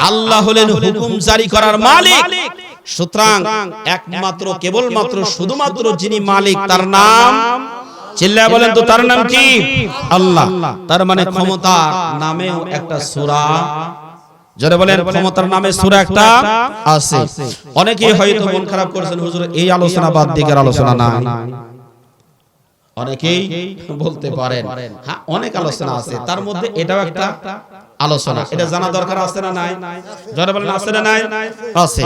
আল্লাহ হলেন হুকুম জারি করার মালিক। সুতরাং একমাত্র কেবলমাত্র শুধুমাত্র যিনি মালিক তার নাম, চিল্লায়া বলেন তো তার নাম কি? আল্লাহ। তার মানে ক্ষমতার নামেও একটা সূরা, যারা বলেন ক্ষমতার নামে সূরা একটা আছে। অনেকেই হয়তো মন খারাপ করেছেন, হুজুর এই আলোচনা বাদ দিকের আলোচনা না। অনেকেই বলতে পারেন হ্যাঁ অনেক আলোচনা আছে, তার মধ্যে এটাও একটা আলোচনা। এটা জানা দরকার আছে না নাই? যারা বলেন আছে না নাই? আছে।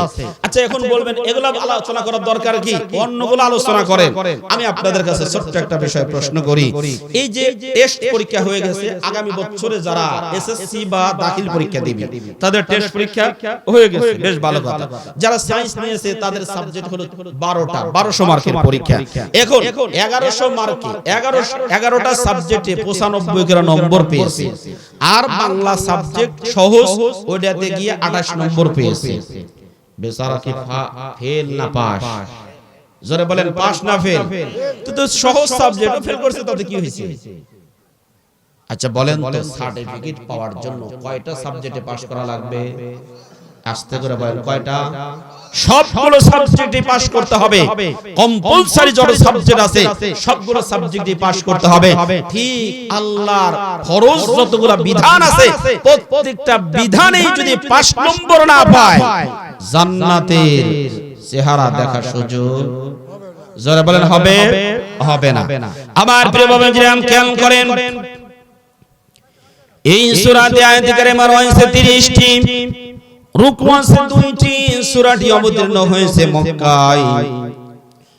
আচ্ছা এখন বলবেন এগুলো আলোচনা করার দরকার কি? অন্যগুলো আলোচনা করেন। আমি আপনাদের কাছে ছোট্ট একটা বিষয় প্রশ্ন করি। এই যে টেস্ট পরীক্ষা হয়ে গেছে, আগামী বছরে যারা এসএসসি বা দাখিল পরীক্ষা দিবে তাদের টেস্ট পরীক্ষা হয়ে গেছে, বেশ ভালো কথা। যারা সায়েন্স নিয়েছে তাদের সাবজেক্ট হলো 12টা, 1200 মার্কের পরীক্ষা। এখন 1100 মার্কে 11টা সাবজেক্টে 95 করে নম্বর পেয়েছে। আর বাংলা সাবজেক্ট সহজ, ওইটাতে গিয়ে 28 নম্বর পেয়েছে। বেচারা কি ফেল না পাস? জোরে বলেন পাস না ফেল? তো সহজ সাবজেক্ট ফেল করছে, তাতে কি হয়েছে? আচ্ছা বলেন তো সার্টিফিকেট পাওয়ার জন্য কয়টা সাবজেক্টে পাস করা লাগবে? আস্তে করে বলেন কয়টা? সবগুলো সাবজেক্টে পাস করতে হবে। কম্পালসারি যত সাবজেক্ট আছে সবগুলো সাবজেক্টে পাস করতে হবে। ঠিক আল্লাহর ফরজ যতগুলো বিধান আছে প্রত্যেকটা বিধানেই যদি 5 নম্বর না পায় জান্নাতের চেহারা দেখার সুযোগ যারা বলেন হবে হবে না। আমার প্রিয় বাবাজিরা খেয়াল করেন, এই সূরাতে আয়াতে কারিমা রয়েছে 30টি, রুকু আছে 2টি। সূরাটি অবতীর্ণ হয়েছে মক্কায়।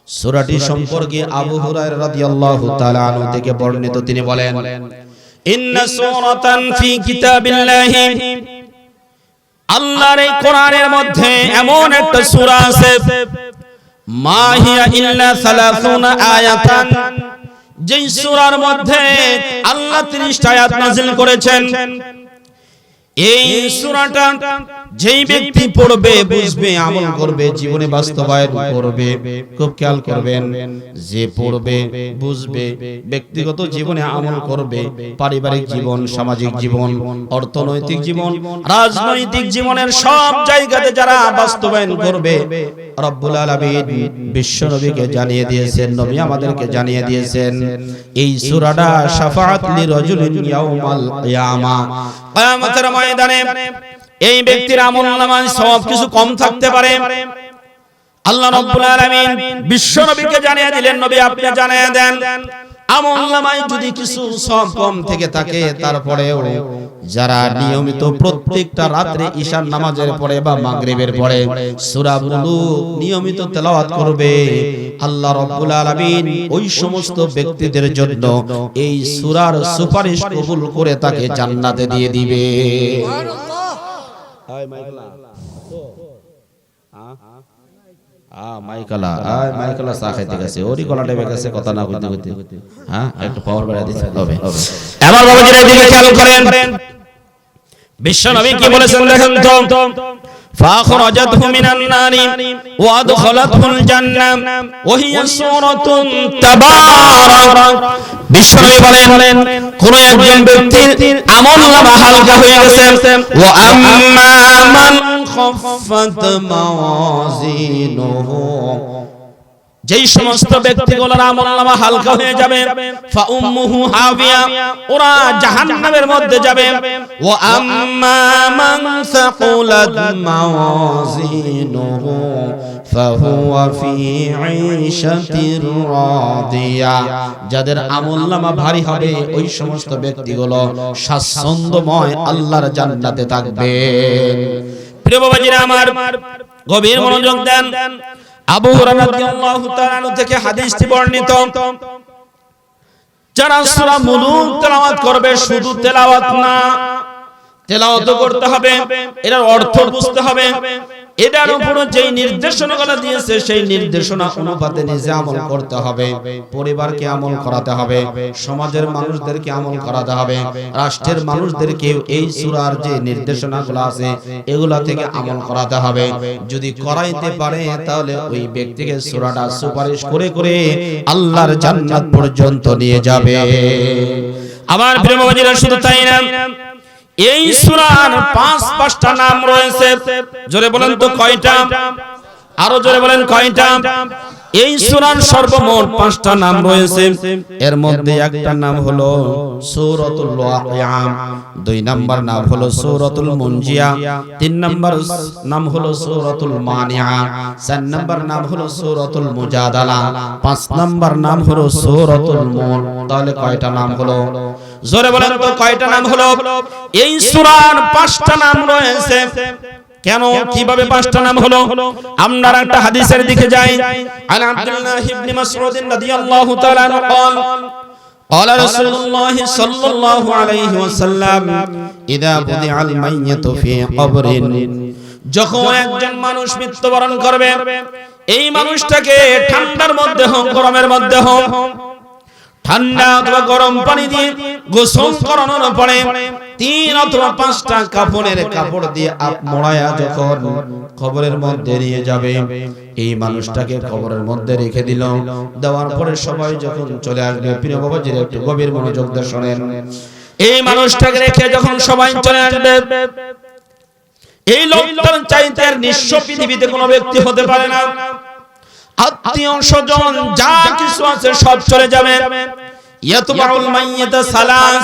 সূরাটি সম্পর্কে আবু হুরায়রা রাদিয়াল্লাহু তাআলা আনহু থেকে বর্ণিত, তিনি বলেন ইন্না সূরাতান ফি কিতাবিল্লাহি, আল্লাহর এই কোরআনের মধ্যে এমন একটা সূরা আছে মা হিয়া ইল্লা 30 আয়াতান, যেই সূরার মধ্যে আল্লাহ 30টা আয়াত নাযিল করেছেন। এই সূরাটা যেই ব্যক্তি পড়বে, বুঝবে, আমল করবে, জীবনে বাস্তবায়ন করবে, খুব খেয়াল করবেন, যে পড়বে, বুঝবে, ব্যক্তিগত জীবনে আমল করবে, পারিবারিক জীবন, সামাজিক জীবন, অর্থনৈতিক জীবন, রাজনৈতিক জীবনের সব জায়গাতে যারা বাস্তবায়ন করবে, রব্বুল আলামিন বিশ্ব নবীকে জানিয়ে দিয়েছেন, নবী আমাদেরকে জানিয়ে দিয়েছেন এই সূরাটা শাফাআত লিরাজুলিন ইয়াউমাল কিয়ামা, কিয়ামতের ময়দানে এই ব্যক্তির আমলনামায় সওয়াব কিছু কম থাকতে পারে। আল্লাহ রাব্বুল আলামিন বিশ্ব নবীকে জানিয়ে দিলেন, নবী আপনি জানিয়ে দেন আমলনামায় যদি কিছু সওয়াব কম থেকে থাকে, তারপরেও যারা নিয়মিত প্রত্যেকটা রাতে ঈশার নামাজের পরে বা মাগরিবের পরে সূরা বুলুগ নিয়মিত তেলাওয়াত করবে, আল্লাহ রাব্বুল আলামিন ওই সমস্ত ব্যক্তিদের জন্য এই সূরার সুপারিশ কবুল করে তাকে জান্নাতে দিয়ে দিবে। মাইকালা চা খাইতে গেছে, ওরই গলা টেপে গেছে কথা না কইতে কইতে। হ্যাঁ একটু পাওয়ার বাড়া দিতে হবে। আমার বাবাজিরা এদিকে খেয়াল করেন, বিশ্ব নবী কি বলেছেন দেখেন তো, فأخرجته من النار وأدخلته الجنة وهي سورة تبارك। বিশ্ব নবী বলেন কোন একজন ব্যক্তির আমলনামা হালকা হয়ে গেছে, ওয়া আম্মা মান খাফফাত মাওয়াজিনুহু, যেই সমস্ত ব্যক্তিগুলোর আমলনামা হালকা হয়ে যাবে, ফা উম্মুহু হাবিয়া, ওরা জাহান্নামের মধ্যে যাবে, ওয়া আম্মা মান সাকুলাত মাওয়াজিনুহু ফাহুয়া ফি ঈশাতির রাদিয়া, যাদের আমলনামা ভারী হবে ওই সমস্ত ব্যক্তিগুলো স্বাচ্ছন্দ্যময় আল্লাহর জান্নাতে থাকবে। প্রিয় বাবাজিরা আমার গভীর মনোযোগ দেন, আবু হুরায়রা রাদিয়াল্লাহু তাআলা আনহু থেকে হাদিসটি বর্ণিত, যারা সূরা মুলুক তেলাওয়াত করবে, শুধু তেলাওয়াত না, তেলাওয়াত করতে হবে, এর অর্থ বুঝতে হবে, এটার উপর যেই নির্দেশনাগুলো দিয়েছে সেই নির্দেশনা অনুপাতে নিজে আমল করতে হবে, পরিবারকে আমল করাতে হবে, সমাজের মানুষদেরকে আমল করাতে হবে, রাষ্ট্রের মানুষদেরকে এই সূরার যে নির্দেশনাগুলো আছে এগুলা থেকে আমল করাতে হবে। যদি করাইতে পারে তাহলে ওই ব্যক্তিকে সূরাটা সুপারিশ করে করে আল্লাহর জান্নাত পর্যন্ত নিয়ে যাবে। আমার প্রিয় বাবাজিরা শুধু তাই না, এই সূরার 5টা নাম রয়েছে। জোরে বলেন তো কয়টা? আরো জোরে বলেন কয়টা? এই সূরার সর্বমোট 5টা নাম রয়েছে। এর মধ্যে একটা নাম হলো সূরাতুল ওয়াকিয়া, 2 নাম্বার নাম হলো সূরাতুল মুনজিয়া, 3 নাম্বার নাম হলো সূরাতুল মানিয়া, 4 নাম্বার নাম হলো সূরাতুল মুজাদালা, 5 নাম্বার নাম হলো সূরাতুল মুন। তাহলে কয়টা নাম হলো? জোরে বলেন তো কয়টা নাম হলো? এই সূরার 5টা নাম রয়েছে। কেন, কিভাবে 5টা নাম হলো? আমরা একটা হাদিসের দিকে যাই। আন আব্দুল্লাহ ইবনে মাসউদ রাদিয়াল্লাহু তাআলা قال قال رسول الله صلى الله عليه وسلم اذا وضع الميت في قبر, যখন একজন মানুষ মৃত্যুবরণ করবে, এই মানুষটাকে ঠান্ডার মধ্যে হোক গরমের মধ্যে হোক, ঠান্ডা অথবা গরম পানি দিয়ে গোসল করানোর পরে 3 অথবা 5টা কাপড় দিয়ে মোড়ায়া যখন কবরের মধ্যে নিয়ে যাবে, এই মানুষটাকে কবরের মধ্যে রেখে দিল। দেওয়ার পরে সবাই যখন চলে আসবে, প্রিয় বাবাজির একটু গভীর মনোযোগ দিয়ে শুনেন। এই মানুষটাকে রেখে যখন সবাই চলে আসবে, এই লোকটার চাইতে আর নিঃস্ব পৃথিবীতে কোনো ব্যক্তি হতে পারে না। আত্মীয় স্বজন যা কিছু আছে সব চলে যাবে। ইয়াতবাউল মাইয়িতা সালাস,